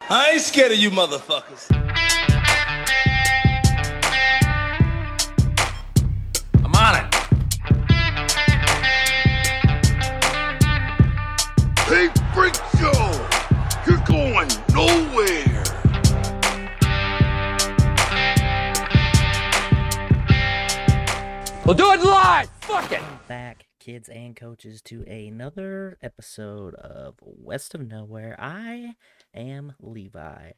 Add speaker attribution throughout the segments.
Speaker 1: I ain't scared of you motherfuckers. I'm on it.
Speaker 2: Hey, Freak Show! You're going nowhere!
Speaker 1: We'll do it live! Fuck it!
Speaker 3: Back, kids and coaches, to another episode of West of Nowhere. I am Levi.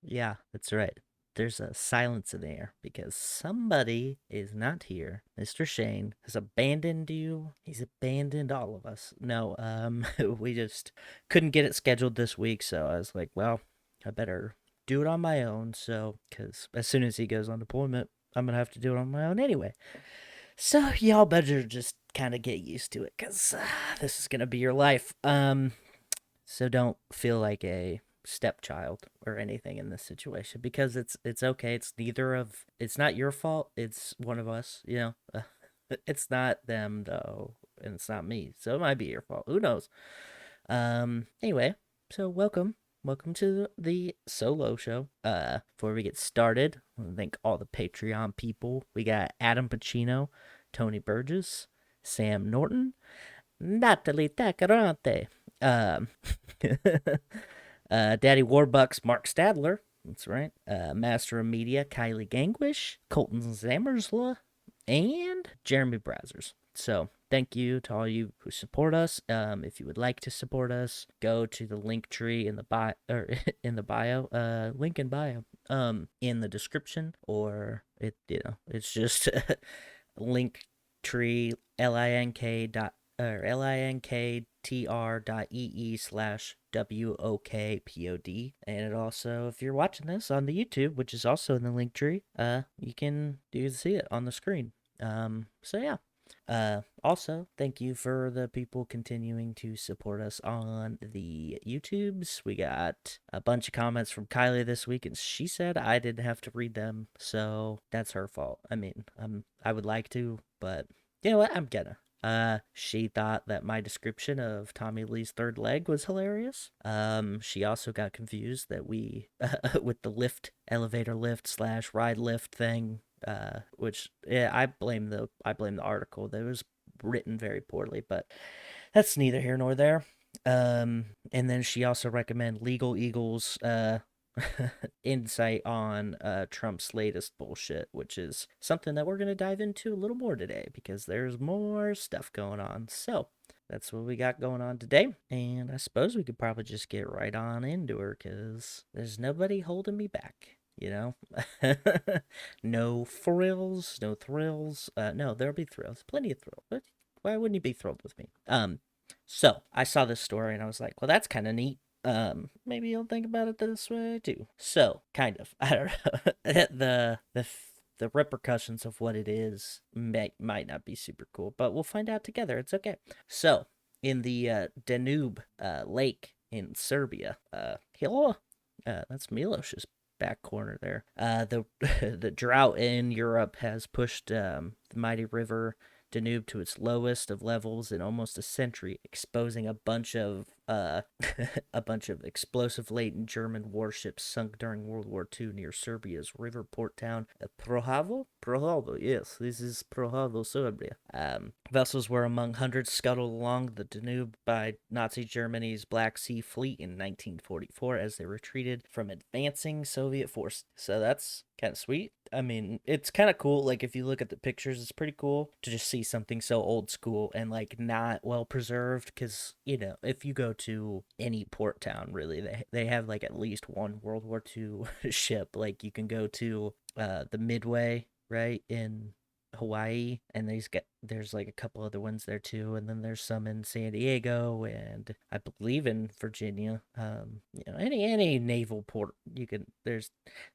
Speaker 3: Yeah, that's right. There's a silence in the air because somebody is not here. Mr. Shane has abandoned you. He's abandoned all of us. No, we just couldn't get it scheduled this week, so I was like, well, I better do it on my own. So, because as soon as he goes on deployment, I'm gonna have to do it on my own anyway. So y'all better just kind of get used to it, because this is gonna be your life. So don't feel like a stepchild or anything in this situation, because it's okay. It's not your fault. It's one of us. It's not them though, and it's not me. So it might be your fault. Who knows? Anyway, so welcome to the solo show. Before we get started, I want to thank all the Patreon people. We got Adam Pacino, Tony Burgess, Sam Norton, Natalie Tacarante, Daddy Warbucks, Mark Stadler. That's right. Master of Media, Kylie Gangwish, Colton Zammersla, and Jeremy Brazzers. So thank you to all you who support us. If you would like to support us, go to the link tree in the bio, or in the bio, link in bio, in the description, or it's just link tree link dot or linktr.ee/WOKPOD. And it also, if you're watching this on the YouTube, which is also in the link tree, you can see it on the screen. So yeah. Also, thank you for the people continuing to support us on the YouTubes. We got a bunch of comments from Kylie this week, and she said I didn't have to read them, so that's her fault. I mean, I would like to, but you know what? I'm gonna. She thought that my description of Tommy Lee's third leg was hilarious. She also got confused that we, with the elevator lift / ride lift thing, which, yeah, I blame the article. That was written very poorly, but that's neither here nor there. And then she also recommended Legal Eagles, insight on Trump's latest bullshit, which is something that we're going to dive into a little more today, because there's more stuff going on. So that's what we got going on today, and I suppose we could probably just get right on into her, because there's nobody holding me back, No frills, no thrills. No, there'll be thrills, plenty of thrills, but why wouldn't you be thrilled with me? So I saw this story and I was like, well, that's kind of neat. Maybe you'll think about it this way too. So, kind of. I don't know. The repercussions of what it is might not be super cool, but we'll find out together. It's okay. So, in the Danube lake in Serbia, that's Milos's back corner there. The drought in Europe has pushed the mighty river Danube to its lowest of levels in almost a century, exposing a bunch of explosive laden German warships sunk during World War II near Serbia's river port town of Prohavo. Yes, this is Prohavo, Serbia. Vessels were among hundreds scuttled along the Danube by Nazi Germany's Black Sea Fleet in 1944 as they retreated from advancing Soviet forces. So that's kind of sweet. I mean, it's kind of cool. Like, if you look at the pictures, it's pretty cool to just see something so old school and, like, not well preserved. Because, if you go to any port town, really, they have, like, at least one World War II ship. Like, you can go to the Midway, right, in Hawaii, and there's like a couple other ones there too, and then there's some in San Diego, and I believe in Virginia. Any naval port they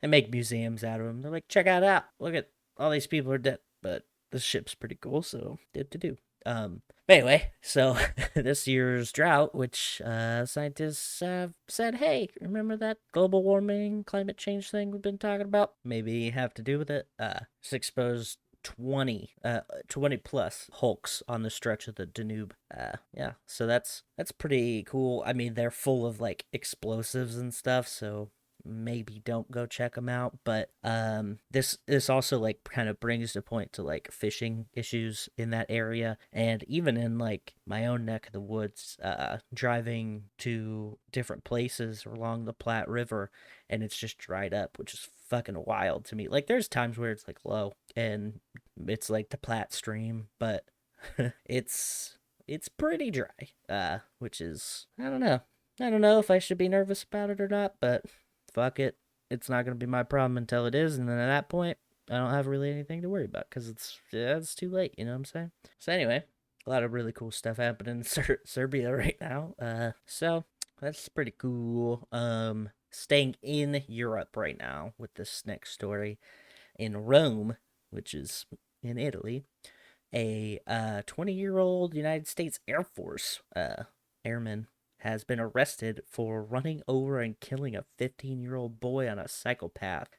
Speaker 3: make museums out of them. They're like, check it out, look at all these people are dead, but the ship's pretty cool, so did to do. Anyway, so this year's drought, which scientists have said, hey, remember that global warming, climate change thing we've been talking about? Maybe have to do with it. It's exposed 20 plus hulks on the stretch of the Danube. Yeah, so that's pretty cool. I mean, they're full of like explosives and stuff, so maybe don't go check them out. But this also like kind of brings the point to like fishing issues in that area, and even in like my own neck of the woods, driving to different places along the Platte River, and it's just dried up, which is fucking wild to me. Like there's times where it's like low and it's like the Platte stream, but it's pretty dry, which is I don't know if I should be nervous about it or not, but fuck it. It's not going to be my problem until it is, and then at that point, I don't have really anything to worry about because it's too late, you know what I'm saying? So anyway, a lot of really cool stuff happening in Serbia right now. So that's pretty cool. Staying in Europe right now with this next story. In Rome, which is in Italy, a 20-year-old United States Air Force airman has been arrested for running over and killing a 15-year-old boy on a cycle path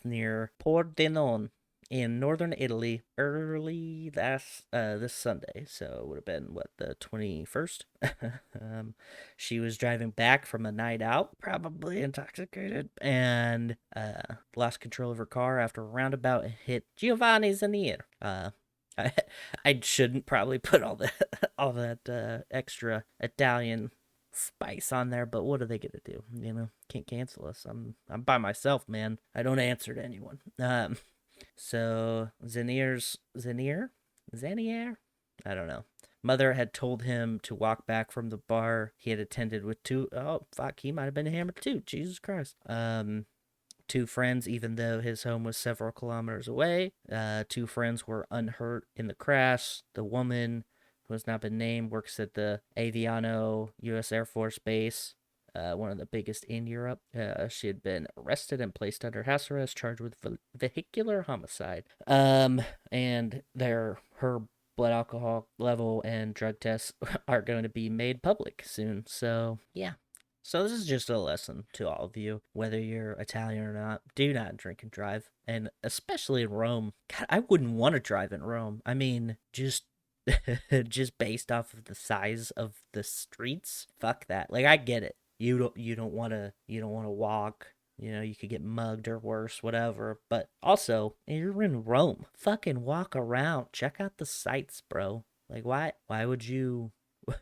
Speaker 3: near Pordenone in northern Italy early this Sunday. So it would have been the 21st. She was driving back from a night out, probably intoxicated, and lost control of her car after a roundabout and hit Giovanni Zanier. I shouldn't probably put all that extra Italian spice on there, but what are they gonna do? You know, can't cancel us. I'm by myself, man. I don't answer to anyone. So Zanier? I don't know. Mother had told him to walk back from the bar he had attended with he might have been hammered too. Jesus Christ. Two friends, even though his home was several kilometers away. Two friends were unhurt in the crash. The woman, who has not been named, works at the Aviano U.S. Air Force Base, one of the biggest in Europe. She had been arrested and placed under house arrest, charged with vehicular homicide. And her blood alcohol level and drug tests are going to be made public soon. So, yeah. So this is just a lesson to all of you, whether you're Italian or not. Do not drink and drive, and especially in Rome. God, I wouldn't want to drive in Rome. I mean, just based off of the size of the streets. Fuck that. Like I get it. You don't want to walk. You know, you could get mugged or worse, whatever. But also, you're in Rome. Fucking walk around. Check out the sights, bro. Like why would you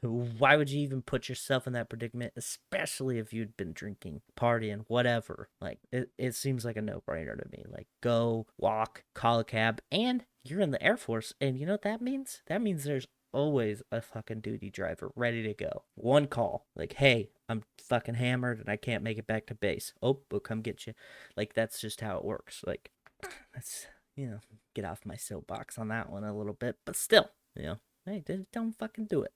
Speaker 3: even put yourself in that predicament, especially if you'd been drinking, partying, whatever? Like, it seems like a no-brainer to me. Like, go, walk, call a cab, and you're in the Air Force, and you know what that means? That means there's always a fucking duty driver ready to go. One call. Like, hey, I'm fucking hammered, and I can't make it back to base. Oh, we'll come get you. Like, that's just how it works. Like, that's, get off my soapbox on that one a little bit, but still, hey, don't fucking do it.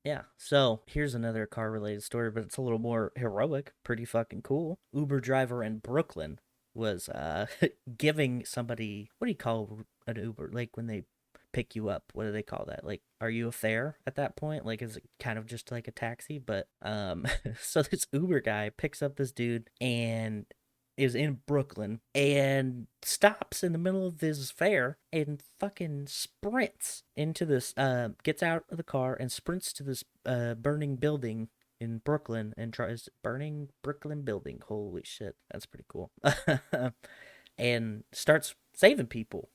Speaker 3: Yeah, so here's another car related story, but it's a little more heroic, pretty fucking cool. Uber driver in Brooklyn was giving somebody, what do you call an Uber? Like when they pick you up, what do they call that? Like, are you a fare at that point? Like, is it kind of just like a taxi? But so this Uber guy picks up this dude and is in Brooklyn and stops in the middle of this fair and fucking sprints into this, gets out of the car and sprints to this burning building in Brooklyn and tries burning Brooklyn building. Holy shit, that's pretty cool. And starts saving people.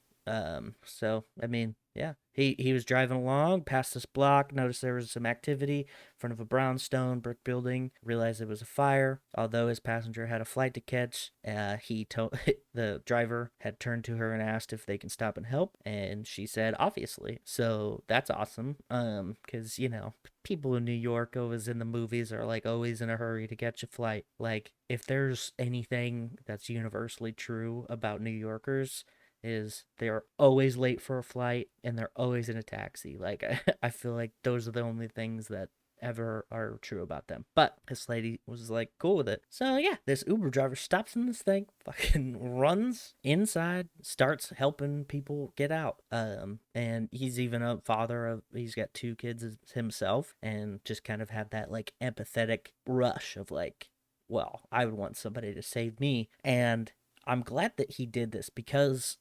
Speaker 3: So I mean, yeah, he was driving along past this block, noticed there was some activity in front of a brownstone brick building, realized it was a fire. Although his passenger had a flight to catch, the driver had turned to her and asked if they can stop and help, and she said obviously. So that's awesome. Because people in New York, always in the movies, are like always in a hurry to catch a flight. Like, if there's anything that's universally true about New Yorkers, is they're always late for a flight and they're always in a taxi. Like, I feel like those are the only things that ever are true about them. But this lady was like cool with it. So yeah, this Uber driver stops in this thing, fucking runs inside, starts helping people get out. And he's even a father he's got 2 kids himself, and just kind of had that like empathetic rush of like, well, I would want somebody to save me. And I'm glad that he did this because,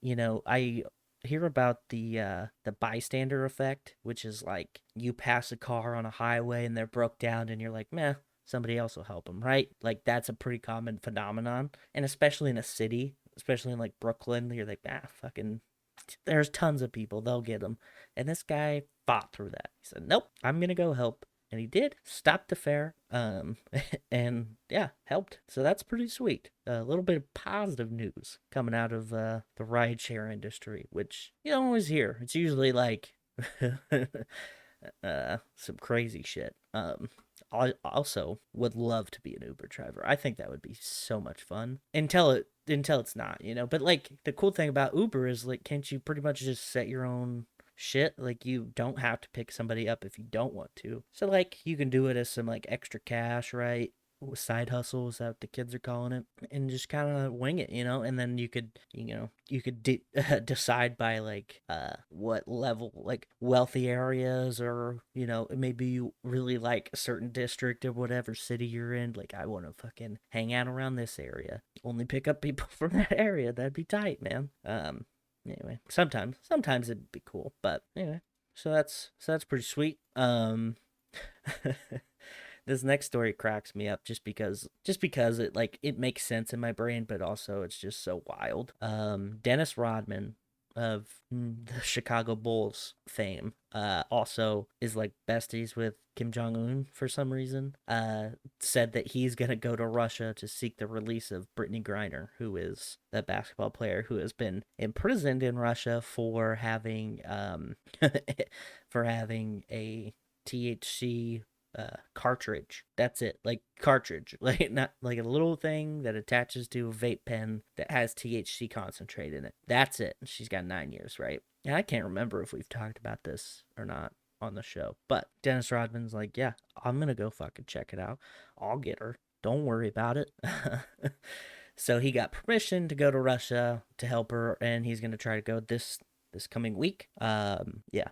Speaker 3: I hear about the bystander effect, which is like you pass a car on a highway and they're broke down and you're like, meh, somebody else will help them, right? Like that's a pretty common phenomenon, and especially in a city, especially in like Brooklyn, you're like, fucking, there's tons of people, they'll get them. And this guy fought through that. He said, nope, I'm gonna go help. And he did, stopped the fare, and yeah, helped. So that's pretty sweet. A little bit of positive news coming out of the rideshare industry, which you don't always hear. It's usually like some crazy shit. I also would love to be an Uber driver. I think that would be so much fun until it's not, But like the cool thing about Uber is like, can't you pretty much just set your own shit? Like you don't have to pick somebody up if you don't want to. So like you can do it as some like extra cash, right? Side hustle is that what the kids are calling it, and just kind of wing it, and then you could decide by like what level, like wealthy areas, or maybe you really like a certain district of whatever city you're in. Like I want to fucking hang out around this area, only pick up people from that area. That'd be tight, man. Anyway, sometimes it'd be cool, but anyway, so that's pretty sweet. This next story cracks me up just because it like it makes sense in my brain, but also it's just so wild. Dennis Rodman of the Chicago Bulls fame also is like besties with Kim Jong-un for some reason. Said that he's gonna go to Russia to seek the release of Brittney Griner, who is the basketball player who has been imprisoned in Russia for having a THC cartridge. That's it. Like cartridge. Like not like a little thing that attaches to a vape pen that has THC concentrate in it. That's it. She's got 9 years, right? And I can't remember if we've talked about this or not on the show. But Dennis Rodman's like, yeah, I'm gonna go fucking check it out. I'll get her. Don't worry about it. So he got permission to go to Russia to help her, and he's gonna try to go this coming week. Yeah.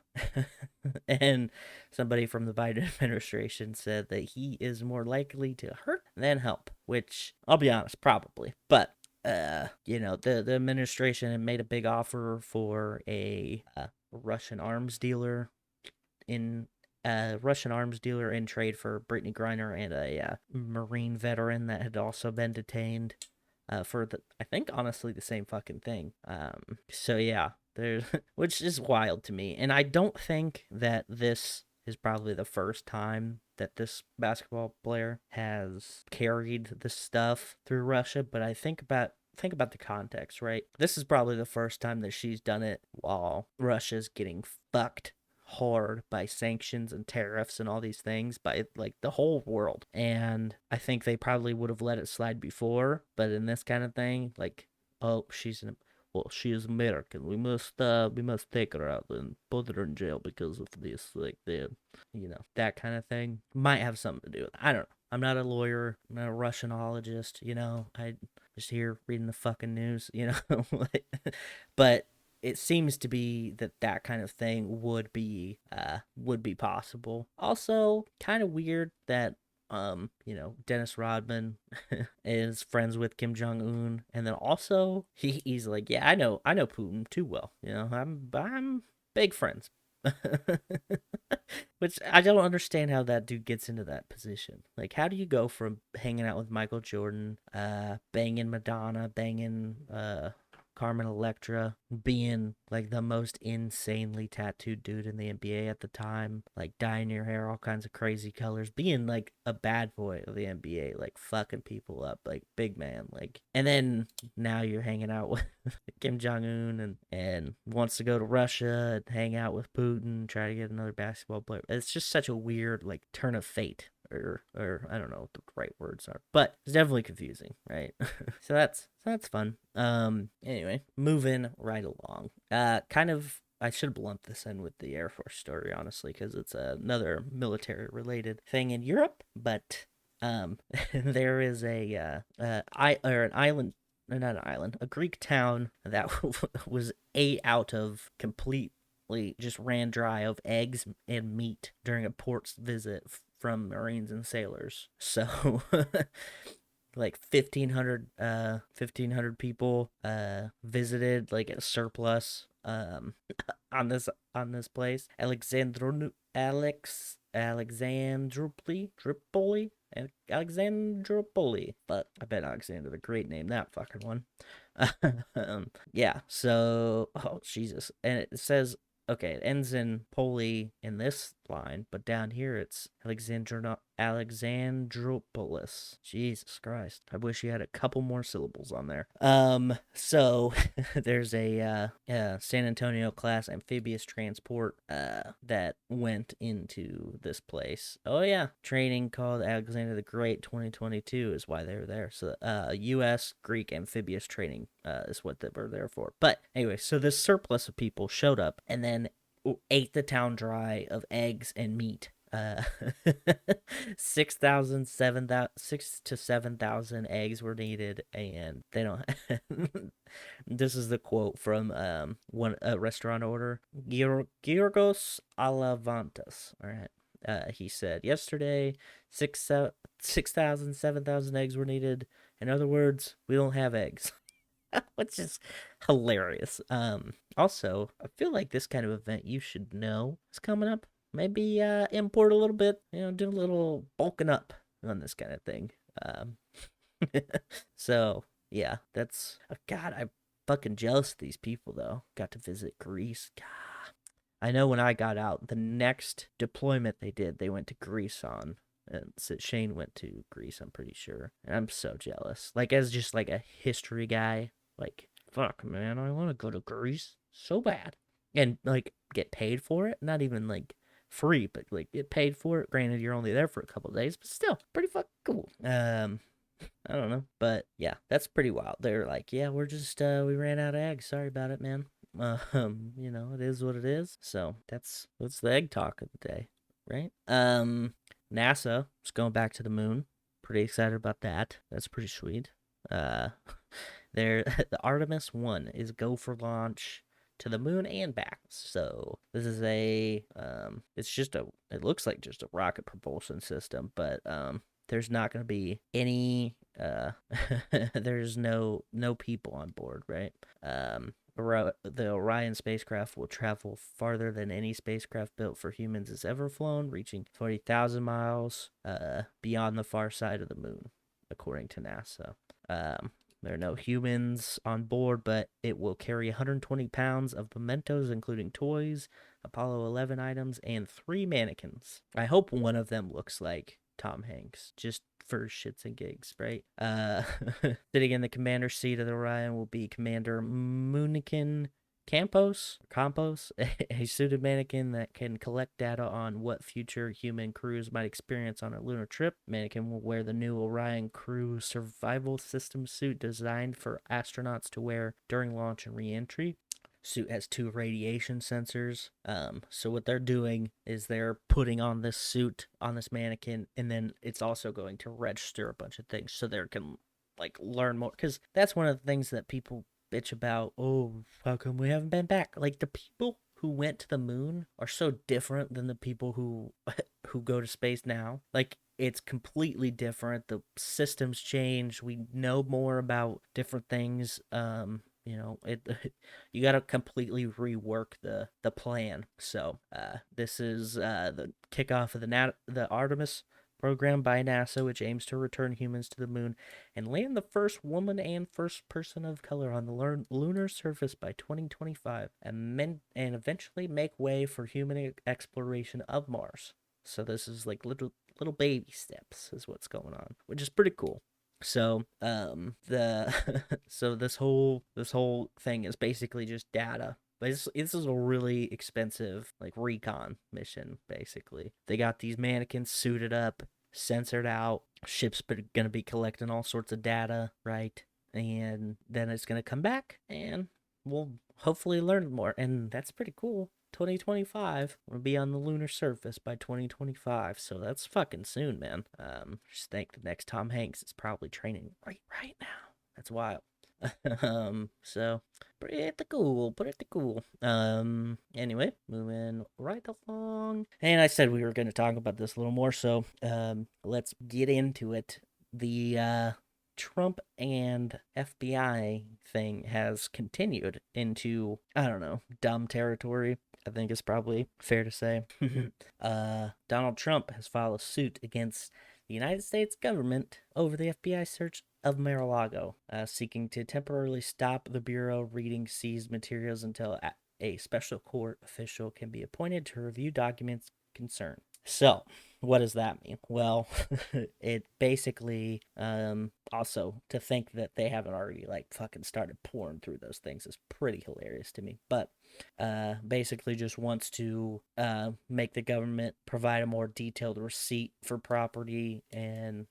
Speaker 3: And somebody from the Biden administration said that he is more likely to hurt than help, which I'll be honest, probably. But the administration had made a big offer for a Russian arms dealer in trade for Brittney Griner and a Marine veteran that had also been detained for I think honestly the same fucking thing. So yeah, which is wild to me. And I don't think that this is probably the first time that this basketball player has carried the stuff through Russia, but I think about the context, right? This is probably the first time that she's done it while Russia's getting fucked hard by sanctions and tariffs and all these things by like the whole world. And I think they probably would have let it slide before, but in this kind of thing, like, oh, she is American. We must take her out and put her in jail because of this, like that kind of thing. Might have something to do with it. I don't know. I'm not a lawyer. I'm not a Russianologist. I just here reading the fucking news. But it seems to be that kind of thing would be possible. Also, kind of weird that Dennis Rodman is friends with Kim Jong-un, and then also he's like, yeah, I know Putin too well. I'm big friends. Which I don't understand how that dude gets into that position. Like, how do you go from hanging out with Michael Jordan, banging Madonna, banging Carmen Electra, being like the most insanely tattooed dude in the NBA at the time, like dyeing your hair all kinds of crazy colors, being like a bad boy of the NBA, like fucking people up, like big man, like, and then now you're hanging out with Kim Jong-un and wants to go to Russia and hang out with Putin, try to get another basketball player. It's just such a weird like turn of fate. Or I don't know what the right words are, but it's definitely confusing, right? So that's fun. Anyway, moving right along. Kind of, I should have lumped this in with the Air Force story, honestly, because it's another military related thing in Europe. But there is a Greek town that was ate out of completely, just ran dry of eggs and meat during a port's visit from Marines and sailors. So like 1,500 people visited like a surplus on this place. Alexandropoli. But I bet Alexander the Great named that fucking one. Yeah, so, oh, Jesus. And it says, okay, it ends in Poli in this line, but down here it's Alexandropolis. Jesus Christ. I wish you had a couple more syllables on there. So there's a San Antonio class amphibious transport that went into this place. Oh yeah, training called Alexander the Great 2022 is why they were there. So U.S. Greek amphibious training is what they were there for. But anyway, so this surplus of people showed up and then ate the town dry of eggs and meat. 6,000 to 7,000 eggs were needed, and they don't. This is the quote from a restaurant order. Georgos Alavantas. All right. He said yesterday 6,000, 7,000 eggs were needed. In other words, we don't have eggs. Which is hilarious. Also, I feel like this kind of event you should know is coming up. Maybe import a little bit, do a little bulking up on this kind of thing. So, yeah, that's... God, I'm fucking jealous of these people, though. Got to visit Greece. God. I know when I got out, the next deployment they did, they went to Greece on. And Shane went to Greece, I'm pretty sure. And I'm so jealous. Like, as just, like, a history guy, like, fuck, man, I want to go to Greece so bad. And, like, get paid for it. Not even, like, free, but, like, get paid for it. Granted, you're only there for a couple of days, but still, pretty fucking cool. I don't know. But, yeah, that's pretty wild. They're like, yeah, we're just, we ran out of eggs. Sorry about it, man. It is what it is. So, that's the egg talk of the day, right? NASA is going back to the moon. Pretty excited about that. That's pretty sweet. The Artemis 1 is go for launch to the moon and back. So this is it looks like just a rocket propulsion system, but there's not going to be any there's no people on board, right? The Orion spacecraft will travel farther than any spacecraft built for humans has ever flown, reaching 40,000 miles beyond the far side of the moon, according to NASA. There are no humans on board, but it will carry 120 pounds of mementos, including toys, Apollo 11 items, and 3 mannequins. I hope one of them looks like Tom Hanks, just for shits and gigs, right? Sitting in the commander's seat of the Orion will be Commander Munikin Campos, a suited mannequin that can collect data on what future human crews might experience on a lunar trip. Mannequin will wear the new Orion Crew Survival System suit designed for astronauts to wear during launch and re-entry. Suit has 2 radiation sensors. So what they're doing is they're putting on this suit on this mannequin, and then it's also going to register a bunch of things so they can like learn more. Because that's one of the things that people bitch about. Oh, how come we haven't been back? Like, the people who went to the moon are so different than the people who go to space now. Like, it's completely different. The systems change. We know more about different things. You got to completely rework the plan. So this is the kickoff of the Artemis program by NASA, which aims to return humans to the moon and land the first woman and first person of color on the lunar surface by 2025, and eventually make way for human exploration of Mars. So this is like little baby steps is what's going on, which is pretty cool. So so this whole thing is basically just data. But this is a really expensive like recon mission. Basically, they got these mannequins suited up, censored out. Ship's gonna be collecting all sorts of data, right? And then it's gonna come back, and we'll hopefully learn more. And that's pretty cool. 2025, we'll be on the lunar surface by 2025, so that's fucking soon, man. Just think the next Tom Hanks is probably training right now. That's wild. So pretty cool. Anyway, moving right along, and I said we were going to talk about this a little more, so let's get into it. The Trump and FBI thing has continued into, I don't know, dumb territory, I think is probably fair to say. Donald Trump has filed a suit against the United States government over the FBI search of Mar-a-Lago, seeking to temporarily stop the Bureau reading seized materials until a special court official can be appointed to review documents concerned. So, what does that mean? Well, it basically, also, to think that they haven't already, like, fucking started pouring through those things is pretty hilarious to me. But, basically just wants to, make the government provide a more detailed receipt for property and,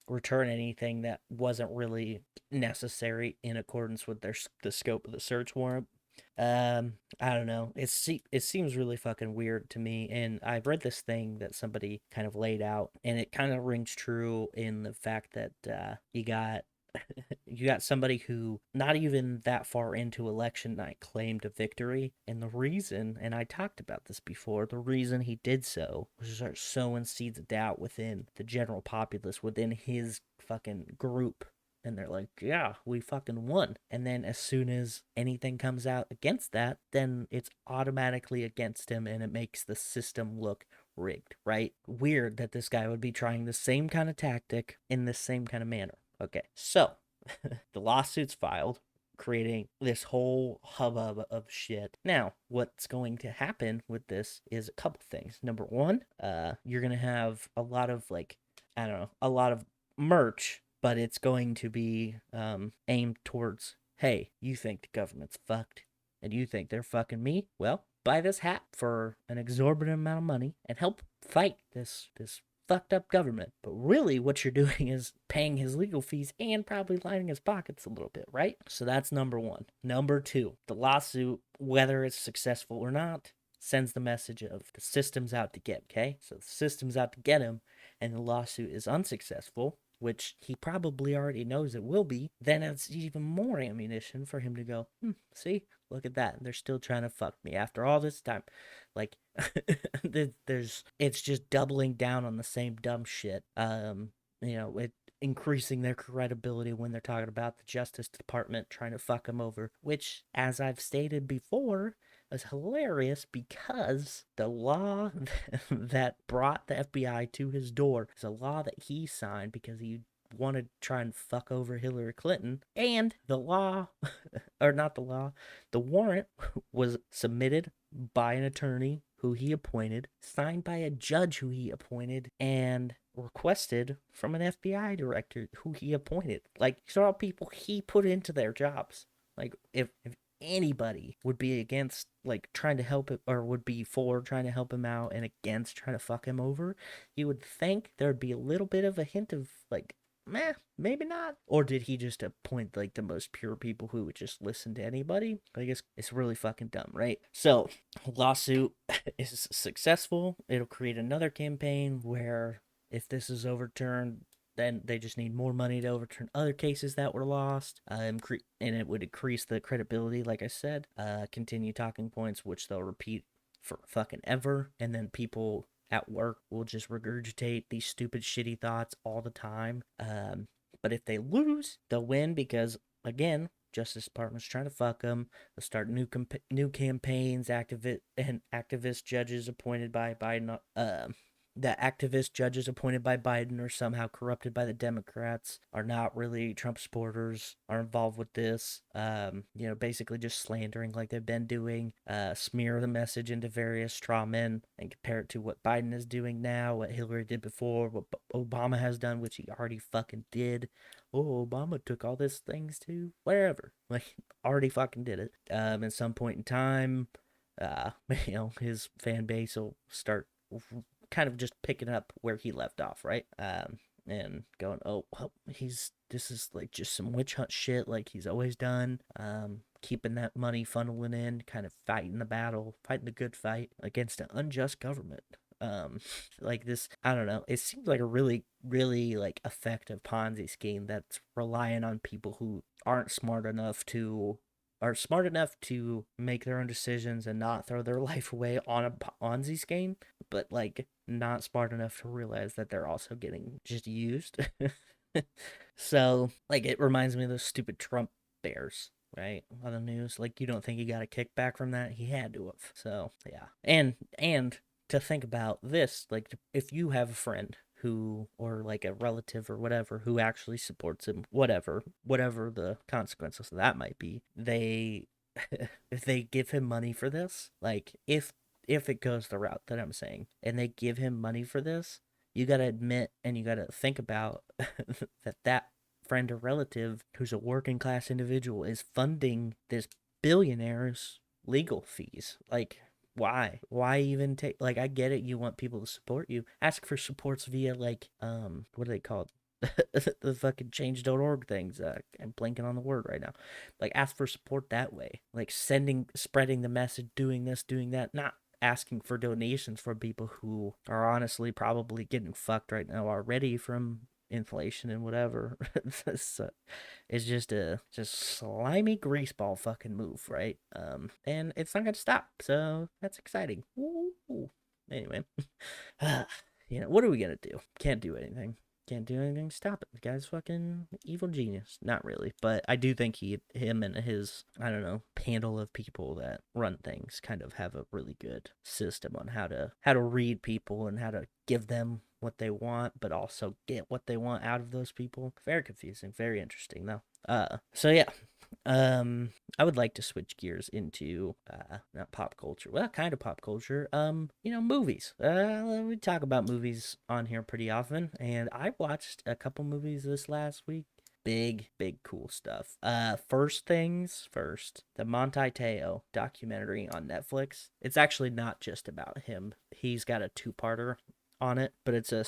Speaker 3: return anything that wasn't really necessary in accordance with the scope of the search warrant. I don't know. It seems really fucking weird to me, and I've read this thing that somebody kind of laid out, and it kind of rings true in the fact that you got somebody who not even that far into election night claimed a victory, and the reason, and I talked about this before, the reason he did so was to start sowing seeds of doubt within the general populace, within his fucking group. And they're like, yeah, we fucking won. And then as soon as anything comes out against that, then it's automatically against him and it makes the system look rigged, right? Weird that this guy would be trying the same kind of tactic in the same kind of manner. Okay, so the lawsuit's filed, creating this whole hubbub of shit. Now, what's going to happen with this is a couple things. Number one, you're going to have a lot of, like, I don't know, a lot of merch, but it's going to be aimed towards, hey, you think the government's fucked, and you think they're fucking me? Well, buy this hat for an exorbitant amount of money and help fight this fucked up government. But really what you're doing is paying his legal fees and probably lining his pockets a little bit, right? So that's number one. Number two, the lawsuit, whether it's successful or not, sends the message of the system's out to get, okay? So the system's out to get him, and the lawsuit is unsuccessful, which he probably already knows it will be, then it's even more ammunition for him to go, see, look at that. They're still trying to fuck me after all this time. Like, it's just doubling down on the same dumb shit. It increasing their credibility when they're talking about the Justice Department trying to fuck them over, which, as I've stated before, is hilarious because the law that brought the FBI to his door is a law that he signed because he wanted to try and fuck over Hillary Clinton. And the warrant was submitted by an attorney who he appointed, signed by a judge who he appointed, and requested from an FBI director who he appointed. Like, these are all people he put into their jobs. Like, if anybody would be against, like, trying to help it, or would be for trying to help him out and against trying to fuck him over, you would think there'd be a little bit of a hint of, like, maybe not. Or did he just appoint, like, the most pure people who would just listen to anybody? I guess it's really fucking dumb, right? So, lawsuit is successful. It'll create another campaign where if this is overturned, then they just need more money to overturn other cases that were lost, and it would increase the credibility, like I said. Continue talking points, which they'll repeat for fucking ever, and then people at work will just regurgitate these stupid, shitty thoughts all the time. But if they lose, they'll win because, again, Justice Department's trying to fuck them. They'll start new campaigns, activist judges appointed by Biden. The activist judges appointed by Biden are somehow corrupted by the Democrats, are not really Trump supporters, are involved with this, basically just slandering like they've been doing, smear the message into various straw men and compare it to what Biden is doing now, what Hillary did before, what Obama has done, which he already fucking did. Oh, Obama took all these things to wherever. Like, already fucking did it. At some point in time, his fan base will start kind of just picking up where he left off, right? And going, oh, well, this is like just some witch hunt shit like he's always done. Keeping that money funneling in, kind of fighting the good fight against an unjust government. Like this, I don't know, it seems like a really, really, like, effective Ponzi scheme that's relying on people who aren't smart enough to make their own decisions and not throw their life away on a Ponzi scheme, but, like, not smart enough to realize that they're also getting just used. So, like, it reminds me of those stupid Trump bears, right? On the news. Like, you don't think he got a kickback from that? He had to have. So, yeah. And to think about this, like, if you have a friend who, or like a relative or whatever, who actually supports him, whatever the consequences of that might be, they, if they give him money for this, like, if it goes the route that I'm saying, and they give him money for this, you got to admit and you got to think about that friend or relative who's a working class individual is funding this billionaire's legal fees. Like, why even take, like, I get it, you want people to support you, ask for supports via, like, what are they called, the fucking change.org things. I'm blanking on the word right now. Like, ask for support that way, like spreading the message, doing this, doing that, not asking for donations from people who are honestly probably getting fucked right now already from inflation and whatever. It's just a slimy greaseball fucking move, right? And it's not gonna stop, so that's exciting. Ooh. Anyway, what are we gonna do? Can't do anything. Can't do anything. Stop it. The guy's fucking evil genius. Not really, but I do think him and his, I don't know, panel of people that run things kind of have a really good system on how to read people and how to give them what they want, but also get what they want out of those people. Very confusing. Very interesting, though. So yeah, I would like to switch gears into not pop culture, well, kind of pop culture. Movies. We talk about movies on here pretty often, and I watched a couple movies this last week. Big cool stuff. First things first, the Manti Te'o documentary on Netflix. It's actually not just about him. He's got a two-parter on it, but it's a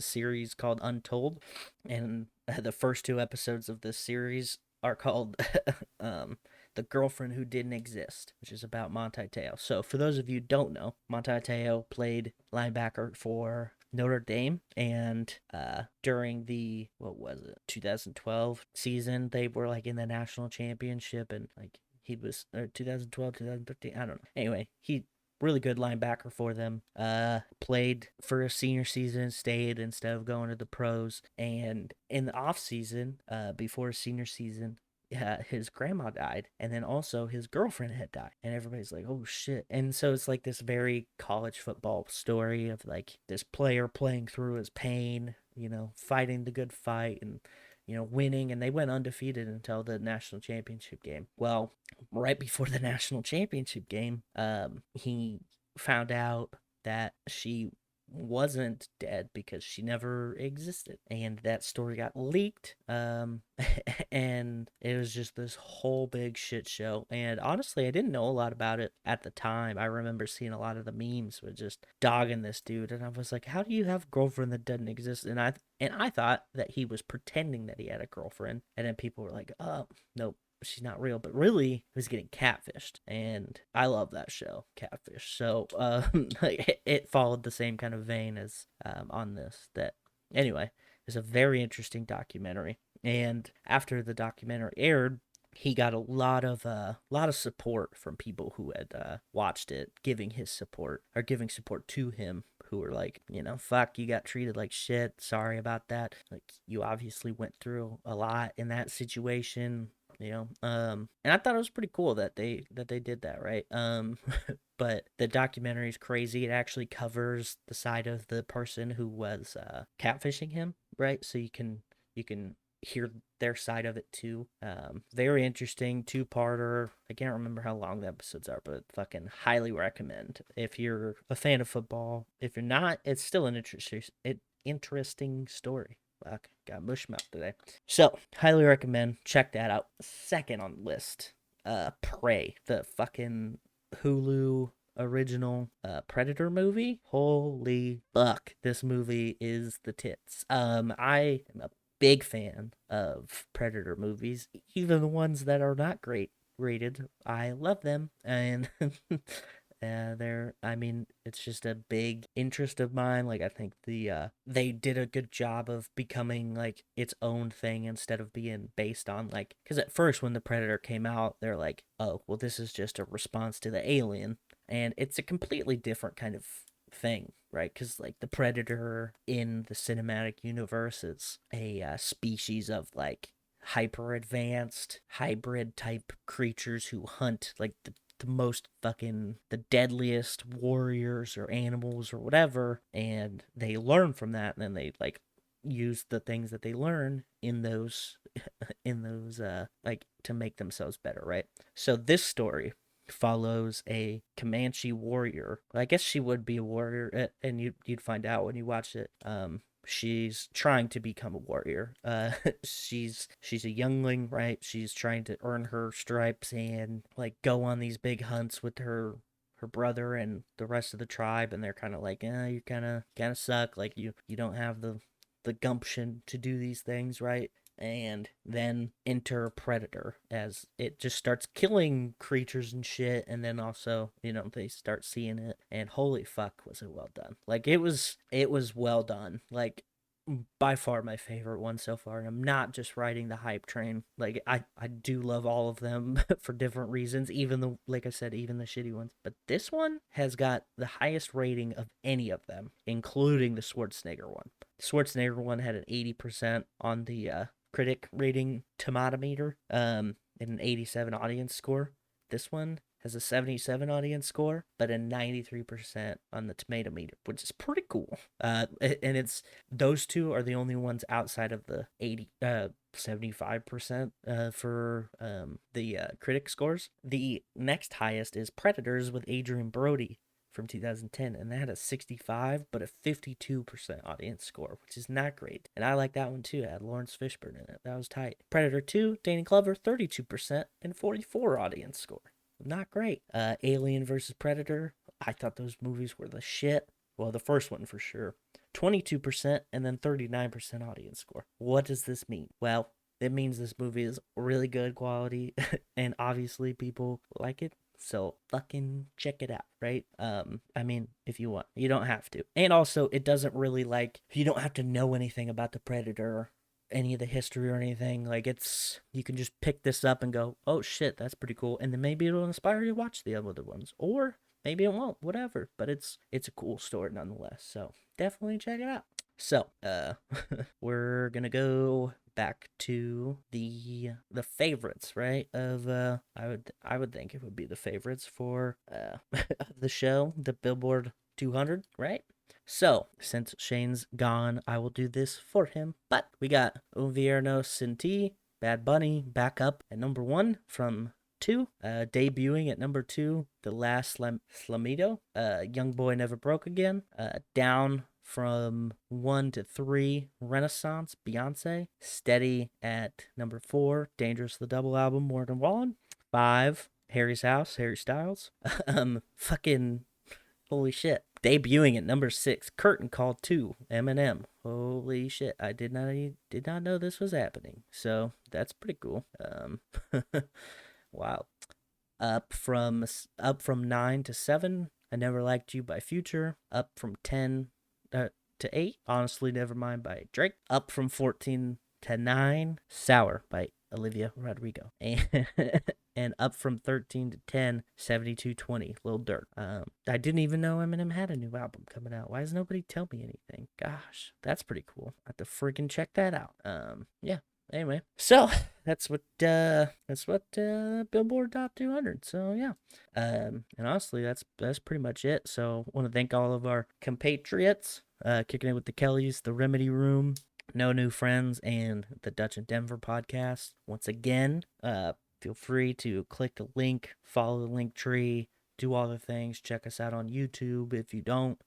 Speaker 3: series called Untold, and the first two episodes of this series are called The Girlfriend Who Didn't Exist, which is about Manti Te'o. So for those of you who don't know, Manti Te'o played linebacker for Notre Dame, and during the, what was it, 2012 season, they were like in the national championship, and like he was 2012, 2013, I don't know. Anyway, he really good linebacker for them. Played for a senior season, stayed instead of going to the pros. And in the off season, before senior season, his grandma died, and then also his girlfriend had died, and everybody's like, oh shit. And so it's like this very college football story of like this player playing through his pain, fighting the good fight, and winning, and they went undefeated until the national championship game. Well, right before the national championship game, he found out that she wasn't dead because she never existed, and that story got leaked, and it was just this whole big shit show. And honestly, I didn't know a lot about it at the time. I remember seeing a lot of the memes with just dogging this dude, and I was like, how do you have a girlfriend that doesn't exist? And I thought that he was pretending that he had a girlfriend, and then people were like, oh nope, she's not real, but really he was getting catfished. And I love that show, Catfish. So it followed the same kind of vein as on this. That anyway, it's a very interesting documentary. And after the documentary aired, he got a lot of support from people who had watched it, giving support to him, who were like, fuck, you got treated like shit. Sorry about that. Like, you obviously went through a lot in that situation. And I thought it was pretty cool that they did that, right? But the documentary is crazy. It actually covers the side of the person who was catfishing him, right? So you can hear their side of it too. Very interesting, two-parter. I can't remember how long the episodes are, but fucking highly recommend if you're a fan of football. If you're not, it's still an interesting story. Fuck, got mush mouth today. So, highly recommend. Check that out. Second on the list, Prey, the fucking Hulu original Predator movie. Holy fuck, this movie is the tits. I am a big fan of Predator movies, even the ones that are not great rated. I love them, and it's just a big interest of mine. Like, I think they did a good job of becoming like its own thing instead of being based on, like, because at first when the Predator came out, they're like, oh well, this is just a response to the Alien, and it's a completely different kind of thing, right? Because like the predator in the cinematic universe is a species of like hyper advanced hybrid type creatures who hunt like the most fucking the deadliest warriors or animals or whatever, and they learn from that, and then they like use the things that they learn in those like to make themselves better, right? So this story follows a Comanche warrior. I guess she would be a warrior, and you'd find out when you watch it. She's trying to become a warrior. She's a youngling, right? She's trying to earn her stripes and like go on these big hunts with her brother and the rest of the tribe, and they're kind of like, you kind of suck. Like you don't have the gumption to do these things, right? And then enter Predator as it just starts killing creatures and shit, and then also, they start seeing it, and holy fuck was it well done. Like it was well done. Like by far my favorite one so far, and I'm not just riding the hype train. Like I do love all of them for different reasons, even the, like I said, even the shitty ones. But this one has got the highest rating of any of them, including the Schwarzenegger one. The Schwarzenegger one had an 80% on the critic rating tomatometer, and an 87 audience score. This one has a 77 audience score, but a 93% on the tomato meter, which is pretty cool. And it's those two are the only ones outside of the 75% for the critic scores. The next highest is Predators with Adrian Brody from 2010, and that had a 65 but a 52% audience score, which is not great. And I like that one too. It had Lawrence Fishburne in it. That was tight. Predator 2, Danny Glover, 32% and 44 audience score. Not great. Alien versus Predator, I thought those movies were the shit. Well, the first one for sure. 22% and then 39% audience score. What does this mean? Well, it means this movie is really good quality and obviously people like it. So fucking check it out, right? I mean, if you want, you don't have to. And also, it doesn't really you don't have to know anything about the Predator, any of the history or anything. Like you can just pick this up and go, oh shit, that's pretty cool. And then maybe it'll inspire you to watch the other ones, or maybe it won't, whatever. But it's a cool story nonetheless. So definitely check it out. So, we're gonna go back to the favorites, right? Of I would think it would be the favorites for the show, the Billboard 200, right? So, since Shane's gone, I will do this for him. But we got Un Vierno Sin Ti, Bad Bunny, back up at number 1 from 2, debuting at number 2, The Last Slamido, Young Boy Never Broke Again, down from 1 to 3, Renaissance, Beyonce, steady at number 4, Dangerous the Double Album, Morgan Wallen, 5, Harry's House, Harry Styles, fucking holy shit, debuting at number 6, Curtain Call 2, Eminem, holy shit, I did not know this was happening, so that's pretty cool. Wow. Up from 9 to 7, I Never Liked You by Future, up from 10 to 8, Honestly Nevermind by Drake, up from 14 to 9, Sour by Olivia Rodrigo, and up from 13 to 10, 7220, Lil Durk. I didn't even know Eminem had a new album coming out. Why does nobody tell me anything? Gosh, that's pretty cool. I have to freaking check that out. Yeah. Anyway, so that's what Billboard Top 200. So yeah, and honestly, that's pretty much it. So want to thank all of our compatriots, kicking it with the Kellys, the Remedy Room, No New Friends, and the Dutch and Denver podcast. Once again, feel free to click the link, follow the link tree, do all the things. Check us out on YouTube if you don't.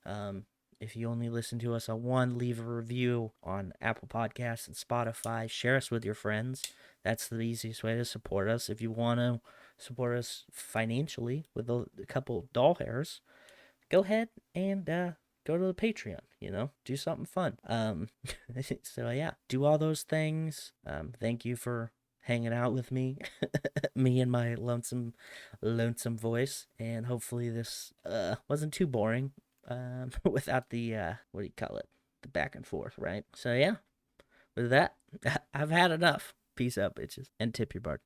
Speaker 3: If you only listen to us on one, leave a review on Apple Podcasts and Spotify. Share us with your friends. That's the easiest way to support us. If you want to support us financially with a couple doll hairs, go ahead and go to the Patreon, do something fun. So yeah, do all those things. Thank you for hanging out with me, me and my lonesome voice. And hopefully this wasn't too boring. Without the what do you call it, the back and forth, right? So yeah, with that, I've had enough. Peace out, bitches, and tip your bar.